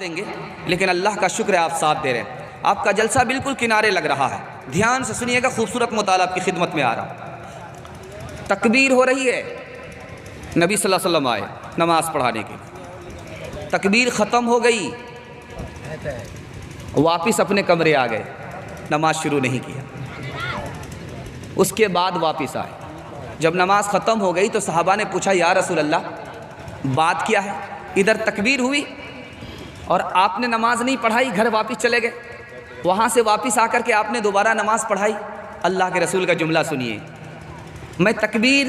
دیں گے، لیکن اللہ کا شکر ہے آپ ساتھ دے رہے ہیں۔ آپ کا جلسہ بالکل کنارے لگ رہا ہے، دھیان سے سنیے گا، خوبصورت مطالعہ آپ کی خدمت میں آ رہا۔ تکبیر ہو رہی ہے، نبی صلی اللہ علیہ وسلم آئے نماز پڑھانے کے لیے، تکبیر ختم ہو گئی، واپس اپنے کمرے آ گئے، نماز شروع نہیں کیا۔ اس کے بعد واپس آئے، جب نماز ختم ہو گئی تو صحابہ نے پوچھا یا رسول اللہ بات کیا ہے؟ ادھر تکبیر ہوئی اور آپ نے نماز نہیں پڑھائی، گھر واپس چلے گئے، وہاں سے واپس آ کر کے آپ نے دوبارہ نماز پڑھائی۔ اللہ کے رسول کا جملہ سنیے، میں تکبیر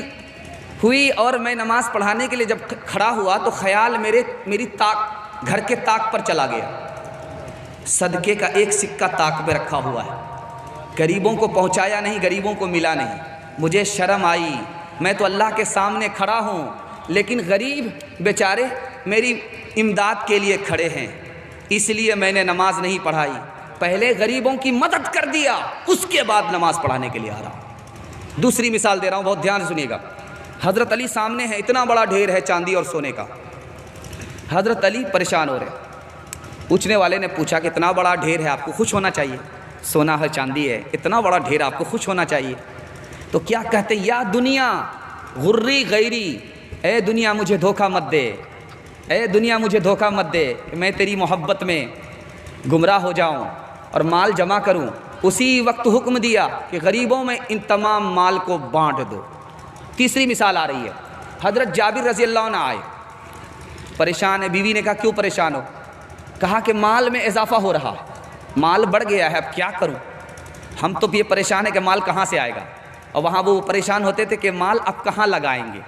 ہوئی اور میں نماز پڑھانے کے لیے جب کھڑا ہوا تو خیال میری طاق گھر کے طاق پر چلا گیا، صدقے کا ایک سکہ طاق پہ رکھا ہوا ہے، غریبوں کو پہنچایا نہیں، غریبوں کو ملا نہیں۔ مجھے شرم آئی، میں تو اللہ کے سامنے کھڑا ہوں، لیکن غریب بیچارے میری امداد کے لیے کھڑے ہیں، اس لیے میں نے نماز نہیں پڑھائی، پہلے غریبوں کی مدد کر دیا، اس کے بعد نماز پڑھانے کے لیے آ رہا ہوں۔ دوسری مثال دے رہا ہوں، بہت دھیان سے سنیے گا۔ حضرت علی سامنے ہے، اتنا بڑا ڈھیر ہے چاندی اور سونے کا، حضرت علی پریشان ہو رہے ہیں۔ پوچھنے والے نے پوچھا کہ اتنا بڑا ڈھیر ہے، آپ کو خوش ہونا چاہیے، سونا ہے چاندی ہے، اتنا بڑا ڈھیر آپ کو خوش ہونا چاہیے، تو کیا کہتے؟ یا دنیا غری غیری، اے دنیا مجھے دھوکہ مت دے، اے دنیا مجھے دھوکہ مت دے کہ میں تیری محبت میں گمراہ ہو جاؤں اور مال جمع کروں۔ اسی وقت حکم دیا کہ غریبوں میں ان تمام مال کو بانٹ دو۔ تیسری مثال آ رہی ہے، حضرت جابر رضی اللہ عنہ آئے، پریشان ہے، بیوی نے کہا کیوں پریشان ہو؟ کہا کہ مال میں اضافہ ہو رہا ہے، مال بڑھ گیا ہے، اب کیا کروں؟ ہم تو یہ پریشان ہے کہ مال کہاں سے آئے گا، اور وہاں وہ پریشان ہوتے تھے کہ مال اب کہاں لگائیں گے،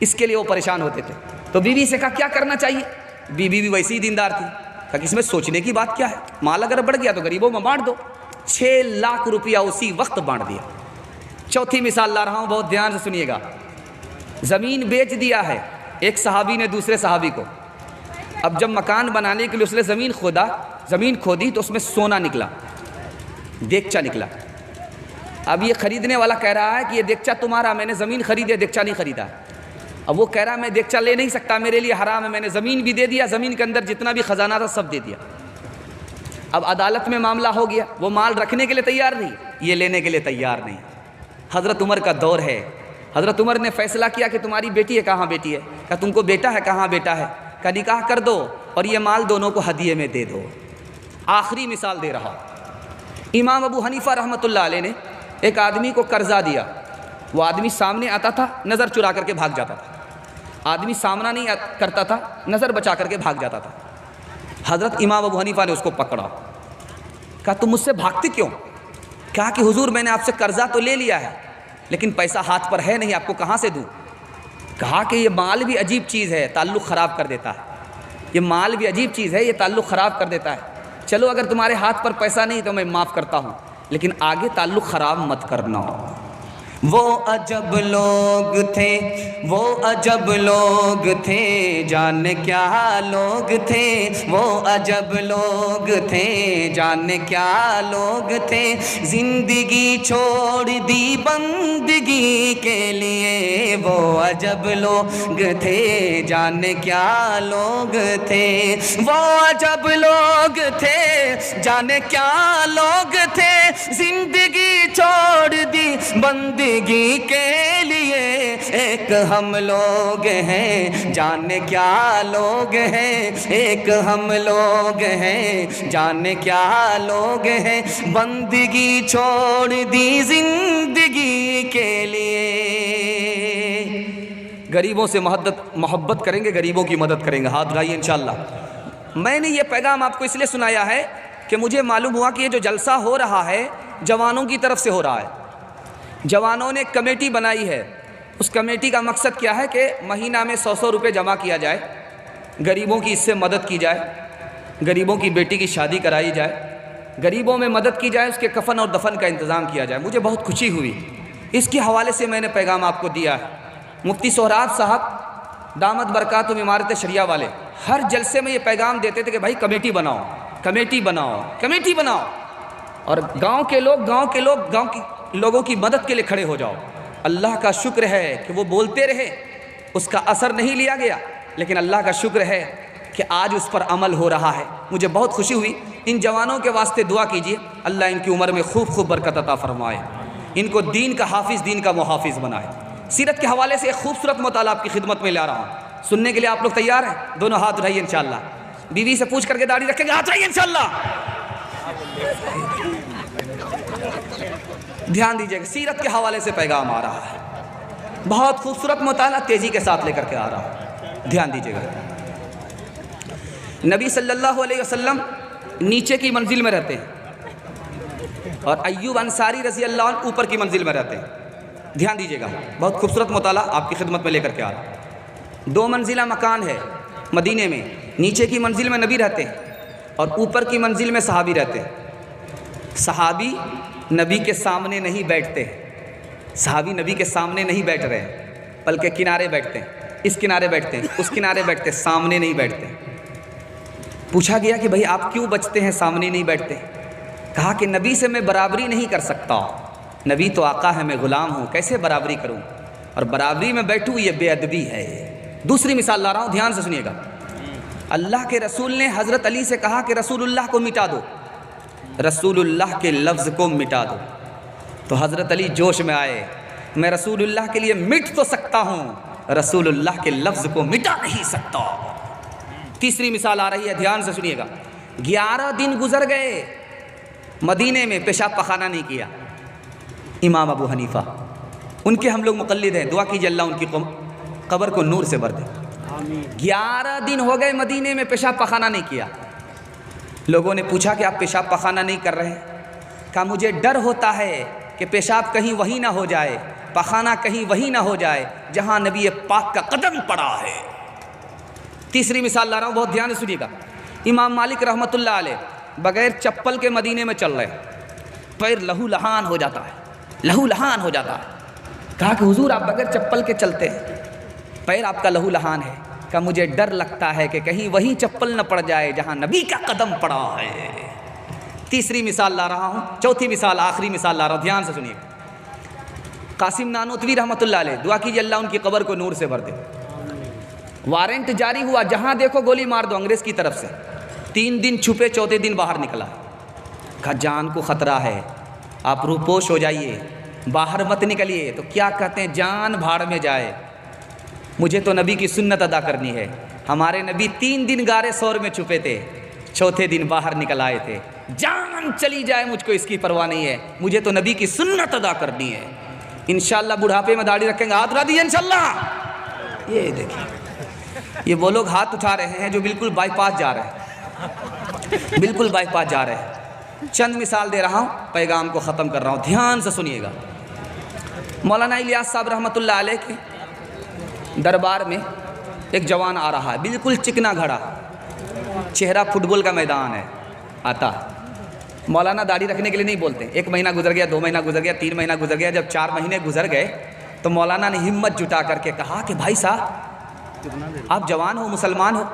اس کے لیے وہ پریشان ہوتے تھے۔ تو بیوی سے کہا کیا کرنا چاہیے؟ بیوی بھی ویسی ہی دیندار تھی، کہا کہ اس میں سوچنے کی بات کیا ہے، مال اگر بڑھ گیا تو غریبوں میں بانٹ دو۔ 6 لاکھ روپیہ اسی وقت بانٹ دیا۔ چوتھی مثال لا رہا ہوں، بہت دھیان سے سنیے گا۔ زمین بیچ دیا ہے ایک صحابی نے دوسرے صحابی کو، اب جب مکان بنانے کے لیے اس نے زمین کھودی تو اس میں سونا نکلا، دیگچا نکلا۔ اب یہ خریدنے والا کہہ رہا ہے کہ یہ دیگچا تمہارا، میں نے زمین خریدی، دیگچا نہیں خریدا۔ اب وہ کہہ رہا میں دیگچا لے نہیں سکتا، میرے لیے حرام ہے، میں نے زمین بھی دے دیا، زمین کے اندر جتنا بھی خزانہ تھا سب دے دیا۔ اب عدالت میں معاملہ ہو گیا، وہ مال رکھنے کے لیے تیار نہیں، یہ لینے کے لیے تیار نہیں۔ حضرت عمر کا دور ہے، حضرت عمر نے فیصلہ کیا کہ تمہاری بیٹی ہے، کہاں بیٹی ہے؟ کہا تم کو بیٹا ہے، کہاں بیٹا ہے؟ کہا نکاح کر دو اور یہ مال دونوں کو ہدیے میں دے دو۔ آخری مثال دے رہا، امام ابو حنیفہ رحمۃ اللہ علیہ نے ایک آدمی کو قرضہ دیا، وہ آدمی سامنے آتا تھا، نظر چرا کر کے بھاگ جاتا تھا، آدمی سامنا نہیں کرتا تھا، نظر بچا کر کے بھاگ جاتا تھا۔ حضرت امام ابو حنیفہ نے اس کو پکڑا، کہا تم مجھ سے بھاگتے کیوں؟ کہا کہ حضور میں نے آپ سے قرضہ تو لے لیا ہے، لیکن پیسہ ہاتھ پر ہے نہیں، آپ کو کہاں سے دوں؟ کہا کہ یہ مال بھی عجیب چیز ہے، تعلق خراب کر دیتا ہے، یہ مال بھی عجیب چیز ہے، یہ تعلق خراب کر دیتا ہے، چلو اگر تمہارے ہاتھ پر پیسہ نہیں تو میں معاف کرتا ہوں، لیکن آگے تعلق خراب مت کرنا۔ وہ عجب لوگ تھے، وہ عجب لوگ تھے، جانے کیا لوگ تھے، وہ عجب لوگ تھے، جانے کیا لوگ تھے، زندگی چھوڑ دی بندگی کے لیے، وہ عجب لوگ تھے، جانے کیا لوگ تھے، وہ عجب لوگ تھے، جانے کیا لوگ تھے، زندگی چھوڑ دی بندگی کے لیے، ایک ہم لوگ ہیں، جانے کیا لوگ ہیں، ایک ہم لوگ ہیں، جانے کیا لوگ ہیں، بندگی چھوڑ دی زندگی کے لیے۔ غریبوں سے محبت کریں گے، غریبوں کی مدد کریں گے، ہاتھ اٹھائیے انشاءاللہ۔ میں نے یہ پیغام آپ کو اس لیے سنایا ہے کہ مجھے معلوم ہوا کہ یہ جو جلسہ ہو رہا ہے جوانوں کی طرف سے ہو رہا ہے، جوانوں نے کمیٹی بنائی ہے، اس کمیٹی کا مقصد کیا ہے کہ مہینہ میں 100 روپے جمع کیا جائے، غریبوں کی اس سے مدد کی جائے، غریبوں کی بیٹی کی شادی کرائی جائے، غریبوں میں مدد کی جائے، اس کے کفن اور دفن کا انتظام کیا جائے۔ مجھے بہت خوشی ہوئی، اس کے حوالے سے میں نے پیغام آپ کو دیا ہے۔ مفتی سہراب صاحب دامت برکاتہم امارت شریعہ والے ہر جلسے میں یہ پیغام دیتے تھے کہ بھائی کمیٹی بناؤ، کمیٹی بناؤ، کمیٹی بناؤ، اور گاؤں کے گاؤں کی لوگوں کی مدد کے لیے کھڑے ہو جاؤ۔ اللہ کا شکر ہے کہ وہ بولتے رہے، اس کا اثر نہیں لیا گیا، لیکن اللہ کا شکر ہے کہ آج اس پر عمل ہو رہا ہے، مجھے بہت خوشی ہوئی۔ ان جوانوں کے واسطے دعا کیجیے، اللہ ان کی عمر میں خوب خوب برکت عطا فرمائے، ان کو دین کا حافظ، دین کا محافظ بنائے۔ سیرت کے حوالے سے ایک خوبصورت مطالعہ آپ کی خدمت میں لا رہا ہوں، سننے کے لیے آپ لوگ تیار ہیں؟ دونوں ہاتھ اٹھائیے انشاءاللہ۔ بیوی سے پوچھ کر کے داڑھی رکھیں گے، ہاتھ اٹھائیے انشاءاللہ۔ دھیان دیجیے کہ سیرت کے حوالے سے پیغام آ رہا ہے، بہت خوبصورت مطالعہ تیزی کے ساتھ لے کر کے آ رہا ہوں، دھیان دیجیے گا۔ نبی صلی اللہ علیہ وسلم نیچے کی منزل میں رہتے ہیں اور ایوب انصاری رضی اللہ عنہ اوپر کی منزل میں رہتے ہیں، دھیان دیجیے گا، بہت خوبصورت مطالعہ آپ کی خدمت میں لے کر کے آ رہا ہوں۔ 2 منزلہ مکان ہے مدینے میں، نیچے کی منزل میں نبی رہتے ہیں اور اوپر کی منزل میں صحابی رہتے ہیں۔ صحابی نبی کے سامنے نہیں بیٹھتے، صحابی نبی کے سامنے نہیں بیٹھ رہے بلکہ کنارے بیٹھتے ہیں، اس کنارے بیٹھتے ہیں، اس کنارے بیٹھتے ہیں، سامنے نہیں بیٹھتے۔ پوچھا گیا کہ بھئی آپ کیوں بچتے ہیں، سامنے نہیں بیٹھتے؟ کہا کہ نبی سے میں برابری نہیں کر سکتا، نبی تو آقا ہے، میں غلام ہوں، کیسے برابری کروں، اور برابری میں بیٹھوں یہ بے ادبی ہے۔ دوسری مثال لا رہا ہوں، دھیان سے سنیے گا۔ اللہ کے رسول نے حضرت علی سے کہا کہ رسول اللہ کو مٹا دو، رسول اللہ کے لفظ کو مٹا دو، تو حضرت علی جوش میں آئے، میں رسول اللہ کے لیے مٹ تو سکتا ہوں، رسول اللہ کے لفظ کو مٹا نہیں سکتا۔ تیسری مثال آ رہی ہے، دھیان سے سنیے گا۔ 11 دن گزر گئے، مدینے میں پیشاب پخانہ نہیں کیا امام ابو حنیفہ، ان کے ہم لوگ مقلد ہیں، دعا کیجیے اللہ ان کی قبر کو نور سے بھر دے۔ 11 دن ہو گئے مدینے میں پیشاب پخانہ نہیں کیا۔ لوگوں نے پوچھا کہ آپ پیشاب پخانہ نہیں کر رہے؟ کہا مجھے ڈر ہوتا ہے کہ پیشاب کہیں وہی نہ ہو جائے، پخانہ کہیں وہی نہ ہو جائے جہاں نبی پاک کا قدم پڑا ہے۔ تیسری مثال لا رہا ہوں، بہت دھیان سے سنیے گا۔ امام مالک رحمۃ اللہ علیہ بغیر چپل کے مدینے میں چل رہے، پیر لہو لہان ہو جاتا ہے، لہو لہان ہو جاتا ہے۔ کہا کہ حضور آپ بغیر چپل کے چلتے ہیں، پیر آپ کا لہو لہان ہے۔ کہا مجھے ڈر لگتا ہے کہ کہیں وہی چپل نہ پڑ جائے جہاں نبی کا قدم پڑا ہے۔ تیسری مثال لا رہا ہوں، چوتھی مثال، آخری مثال لا رہا ہوں، دھیان سے سنیے۔ قاسم نانوتوی رحمۃ اللہ علیہ، دعا کیجیے اللہ ان کی قبر کو نور سے بھر دے۔ وارنٹ جاری ہوا، جہاں دیکھو گولی مار دو، انگریز کی طرف سے۔ 3 دن چھپے، چوتھے دن باہر نکلا۔ کہا جان کو خطرہ ہے، آپ روپوش ہو جائیے، باہر مت نکلیے۔ تو کیا کہتے ہیں، جان بھاڑ میں جائے، مجھے تو نبی کی سنت ادا کرنی ہے۔ ہمارے نبی 3 دن غار ثور میں چھپے تھے، چوتھے دن باہر نکل آئے تھے۔ جان چلی جائے مجھ کو اس کی پرواہ نہیں ہے، مجھے تو نبی کی سنت ادا کرنی ہے۔ انشاءاللہ بڑھاپے میں داڑھی رکھیں گے، ہاتھ اٹھا دیجیے انشاءاللہ۔ یہ دیکھیں، یہ وہ لوگ ہاتھ اٹھا رہے ہیں جو بالکل بائی پاس جا رہے ہیں، بالکل بائی پاس جا رہے ہیں۔ چند مثال دے رہا ہوں، پیغام کو ختم کر رہا ہوں، دھیان سے سنیے گا۔ مولانا الیاس صاحب رحمۃ اللہ علیہ کے دربار میں ایک جوان آ رہا ہے، بالکل چکنا گھڑا، چہرہ فٹ بال کا میدان ہے، آتا۔ مولانا داڑھی رکھنے کے لیے نہیں بولتے۔ 1 مہینہ گزر گیا، 2 مہینہ گزر گیا، 3 مہینہ گزر گیا، جب 4 مہینے گزر گئے تو مولانا نے ہمت جٹا کر کے کہا کہ بھائی صاحب آپ جوان ہو، مسلمان ہو،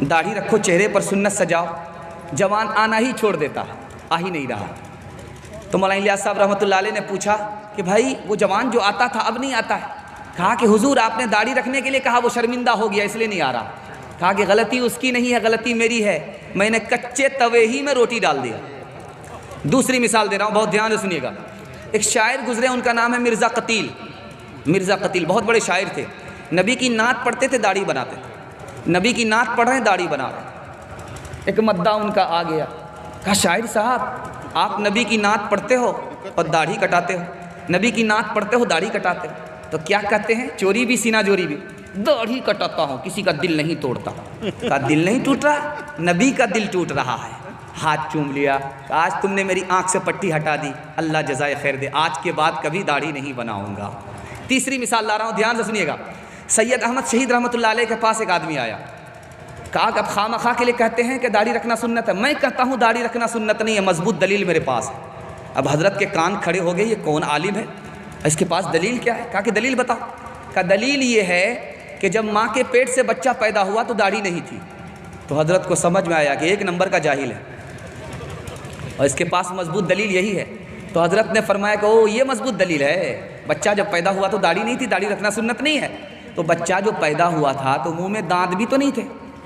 داڑھی رکھو، چہرے پر سنت سجاؤ۔ جوان آنا ہی چھوڑ دیتا، آ ہی نہیں رہا۔ تو مولانا الیاس صاحب رحمۃ اللہ علیہ نے پوچھا کہ بھائی وہ جوان جو آتا تھا اب نہیں آتا ہے؟ کہا کہ حضور آپ نے داڑھی رکھنے کے لیے کہا، وہ شرمندہ ہو گیا اس لیے نہیں آ رہا۔ کہا کہ غلطی اس کی نہیں ہے، غلطی میری ہے، میں نے کچے توے ہی میں روٹی ڈال دیا۔ دوسری مثال دے رہا ہوں، بہت دھیان سے سنیے گا۔ ایک شاعر گزرے، ان کا نام ہے مرزا قتیل۔ مرزا قتیل بہت بڑے شاعر تھے، نبی کی نعت پڑھتے تھے، داڑھی بناتے تھے۔ نبی کی نعت پڑھ رہے ہیں، داڑھی بنا رہے ہیں۔ ایک مداح ان کا آ گیا، کہا شاعر صاحب آپ نبی کی نعت پڑھتے ہو اور داڑھی کٹاتے ہو، نبی کی نعت پڑھتے ہو، داڑھی کٹاتے ہو، تو کیا کہتے ہیں؟ چوری بھی سینہ جوری بھی، داڑھی کٹاتا ہوں، کسی کا دل نہیں توڑتا۔ کہا دل نہیں ٹوٹ رہا، نبی کا دل ٹوٹ رہا ہے۔ ہاتھ چوم لیا، آج تم نے میری آنکھ سے پٹی ہٹا دی، اللہ جزائے خیر دے، آج کے بعد کبھی داڑھی نہیں بناؤں گا۔ تیسری مثال لا رہا ہوں، دھیان سے سنیے گا۔ سید احمد شہید رحمۃ اللہ علیہ کے پاس ایک آدمی آیا، کہا کہ اب خواہ کے لیے کہتے ہیں کہ داڑھی رکھنا سنت ہے، میں کہتا ہوں داڑھی رکھنا سنت نہیں ہے، مضبوط دلیل میرے پاس ہے۔ اب حضرت کے کان کھڑے ہو گئے، یہ کون عالم ہے، اس کے پاس دلیل کیا ہے؟ کہا کہ دلیل بتاؤ۔ کہا دلیل یہ ہے کہ جب ماں کے پیٹ سے بچہ پیدا ہوا تو داڑھی نہیں تھی۔ تو حضرت کو سمجھ میں آیا کہ 1 نمبر کا جاہل ہے اور اس کے پاس مضبوط دلیل یہی ہے۔ تو حضرت نے فرمایا کہ او یہ مضبوط دلیل ہے، بچہ جب پیدا ہوا تو داڑھی نہیں تھی، داڑھی رکھنا سنت نہیں ہے۔ تو بچہ جو پیدا ہوا تھا تو منہ میں دانت بھی تو نہیں تھے،